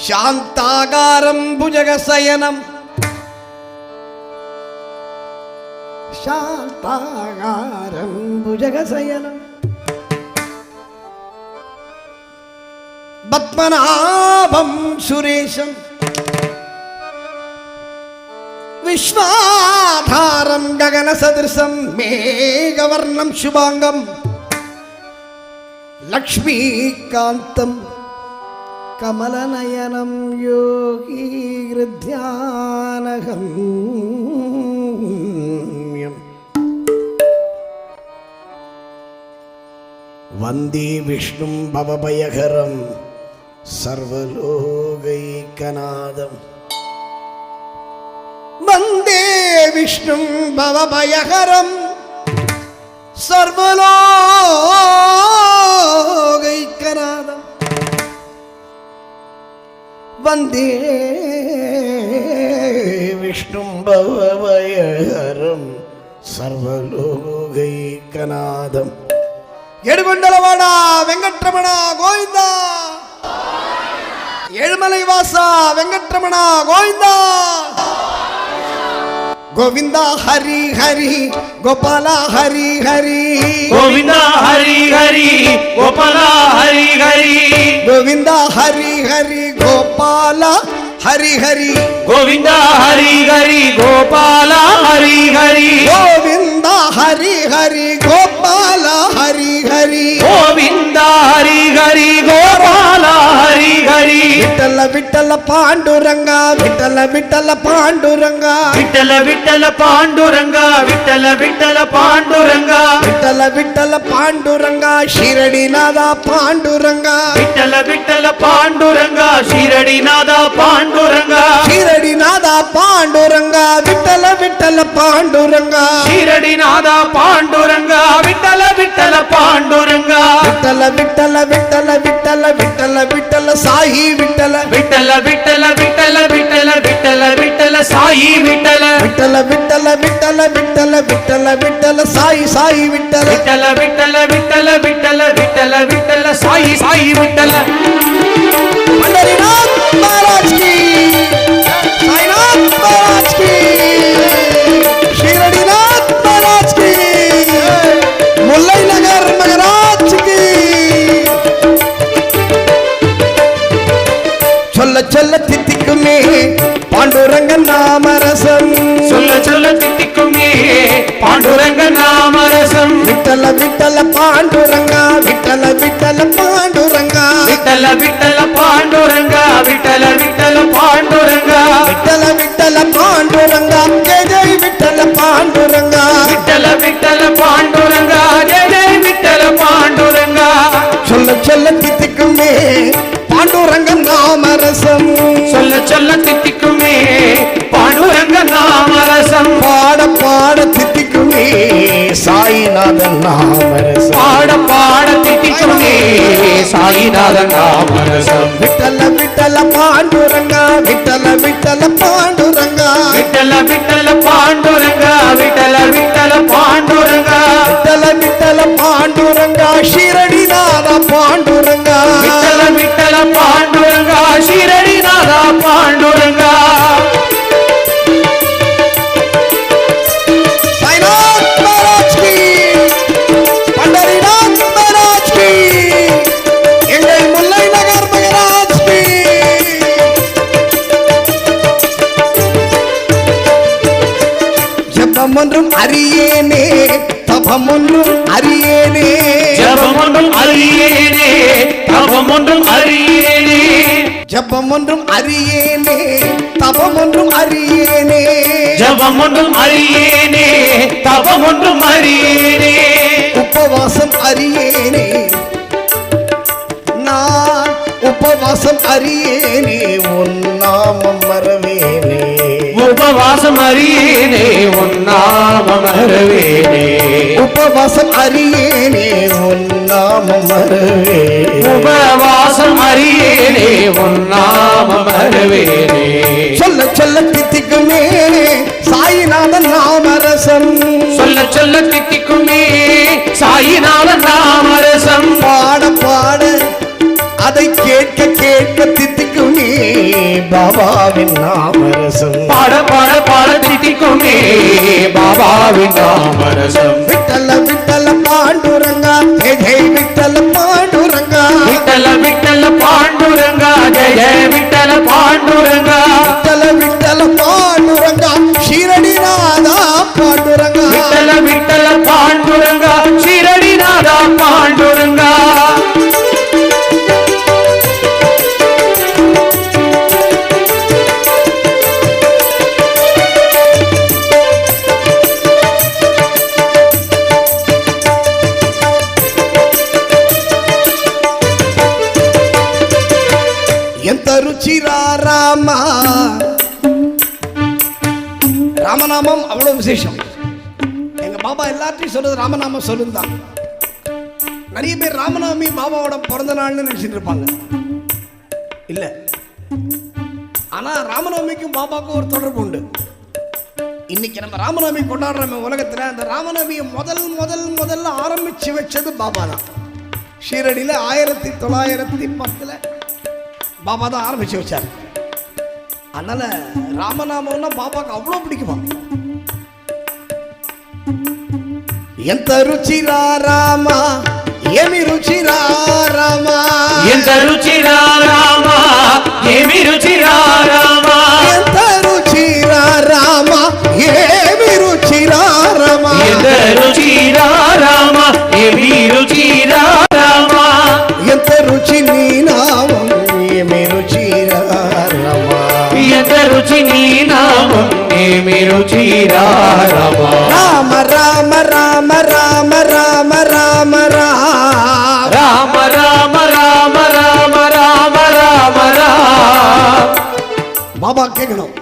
शांतागारं भुजगशयनं शांतागारं भुजगशयनं पद्मनाभं सुरेशं विश्वाधारं गगनसदृशं मेघवर्णं शुभांगं लक्ष्मीकान्तं कमलनयनं योगीहृद्यानगम्यं वन्दे विष्णुं भवभयहरं सर्वलोकैकनाथं वन्दे विष्णुं भवभयहरं सर्वलोकैकनाथं वन्दे विष्णुं भवभयहरं सर्वलोकैकनाथं एडुगुंडलवाड वेंकटरमण गोविंदा एळुमलैवास वेंकटरमण गोविंदा गोविंदा हरि हरि गोपाल हरि हरि गोविंदा हरि हरि गोपाल हरि हरि गोविंदा हरि हरि गोपाल हरि हरि गोविंदा हरि हरि गोपाल हरि हरि गोविंदा हरि हरि गोपाल हरि हरि गोविंदा हरि हरि गोपाल हरि हरि विठ्ठल विठ्ठल पांडुरंगा विठ्ठल विठ्ठल पांडुरंगा विठ्ठल विठ्ठल पांडुरंगा विठ्ठल विठ्ठल पांडुरंगा विठ्ठल विठ्ठल पांडुरंगा शिरडीनादा पांडुरंगा विठ्ठल विठ्ठल पांडुरंगा शिरडीनादा पांडुरंगा शिरडीनादा पांडुरंगा विठ्ठल विठ्ठल पांडुरंगा शिरडीनादा पांडुरंगा विठ्ठल विठ्ठल पांडुरंगा विठ्ठल विठ्ठल विठ्ठल विठ्ठल विठ्ठल विठ्ठल साई विठ्ठल विठ्ठल विठ्ठल विठ्ठल विठ्ठल विठ्ठल विठ्ठल साई विठ्ठल विठ्ठल विठ्ठल विठ्ठल विठ्ठल विठ्ठल विठ्ठल साई साई विठ्ठल विठ्ठल विठ्ठल विठ्ठल विठ्ठल विठ्ठल विठ्ठल साई साई विठ्ठल पंढरीनाथ महाराज की साईनाथ महाराज की शिरडीनाथ महाराज की मुल्लईनगर महाराज की चल चल तितिकुमे पांडुरंग नाम रसम चल चल तितिकुमे पांडुरंग नाम रसम विठ्ठल विठ्ठल पांडुरंगा विठ्ठल विठ्ठल पांडुरंगा विठ्ठल विठ्ठल पांडुरंगा विठ्ठल विठ्ठल पांडुरंगा विठ्ठल विठ्ठल पांडुरंगा जय जय विठ्ठल पांडुरंगा विठ्ठल विठ्ठल पांडुरंगा जय जय विठ्ठल पांडुरंगा चल चल तितिकुमे पांडुरंग नाम रसम चल चल तितिकुमे पांडुरंग नाम रसम पाड़ पाड़ तितिकुमे साईनाथ नाम रसम पाड़ पाड़ तितिकुमे साईनाथ नाम रसम विठ्ठल विठ्ठल पांडुरंगा विठ्ठल विठ्ठल पांडुरंगा विठ्ठल विठ्ठल पांडुरंगा विठ्ठल विठ्ठल पांडुरंगा विठ्ठल विठ्ठल पांडुरंगा शिरडीनाथ पांडुरंगा विठ्ठल विठ्ठल पांडुरंगा शिरडीनाथ पांडुरंगा साईनाथ महाराज की पंढरीनाथ महाराज की एंगल मुल्लईनगर महाराज की जपमொன்றும் அறியேனே தபமொன்றும் அறியேனே ஜபமொன்றும் அறியேனே தபமொன்றும் அறியேனே ஜபமொன்றும் அறியேனே தபமொன்றும் அறியேனே ஜபமொன்றும் அறியேனே தபமொன்றும் அறியேனே உபவாசம் அறியேனே நான் உபவாசம் அறியேனே உன் நாமம் மறவேனே உபவாசம் அறியேனே உன் நாமம் மறவேனே உபவாசம் அறியேனே உன் நாமம் மறவேனே உபவாசம் அறியேனே உன் நாமம் மறவேனே சொல்ல சொல்ல தித்திக்குமே சாயிநாதன் நாமரசம் சொல்ல சொல்ல தித்திக்குமே சாயிநாதன் நாமரசம் பாட பாட அதை கேட்க கேட்க தித்திக்குமே பாபாவின் நாமரசம் பாட பாட பாட தித்திக்குமே பாபாவின் நாமரசம் விட்டல விட்டல பாண்டுரங்கா ஜெய ஜெய விட்டல பாண்டுரங்கா விட்டல விட்டல பாண்டுரங்கா ஜெய ஜெய விட்டல பாண்டுரங்கா விட்டல விட்டல பாண்டுரங்கா ஷீரடிநாதா பாண்டுரங்கா விட்டல விட்டல பாண்டுரங்கா ஷீரடிநாதா பாண்டுரங்கா ఎంత ருச்சிரா ராமா ராமநாமம் அவ்வளவு விசேஷம். எங்க பாபா எல்லாத்தையும் சொல்றது ராமநாமம் சொல்லுதான். நிறைய பேர் ராமநாமி பாபாவோட பிறந்த நாள்னு நினைச்சிட்டு இருப்பாங்க. இல்ல, ஆனா ராமநவமிக்கும் பாபாவுக்கும் ஒரு தொடர்பு உண்டு. இன்னைக்கு நம்ம ராமநவமி கொண்டாடுற உலகத்துல அந்த ராமநவமியை முதல்ல ஆரம்பிச்சு வச்சது பாபா தான். ஷீரடியில 1910 பாபா தான் ஆரம்பிச்சு வச்சார். அதனால ராமநாமம்னா பாபாக்கு அவ்வளவு பிடிக்குமா. ఎంత రుచిరా రామా ఏమి రుచిరా రామా ఎంత రుచిరా రామా ఏమి రుచిరా రామా ఎంత రుచిరా రామా ఏమి రుచిరా రామా ఎంత రుచిరా రామా ఏమి రుచిరా రామా ఎంత రుచి నీ నామం ఏమి రుచిరా రామా ఎంత రుచి నీ నామం ఏమి రుచిరా రామా రామ రామ రామ రామ రామ రామ రామ రామ రామ రామ రామ రామ రామ రామ பாபா கேட்கணும்.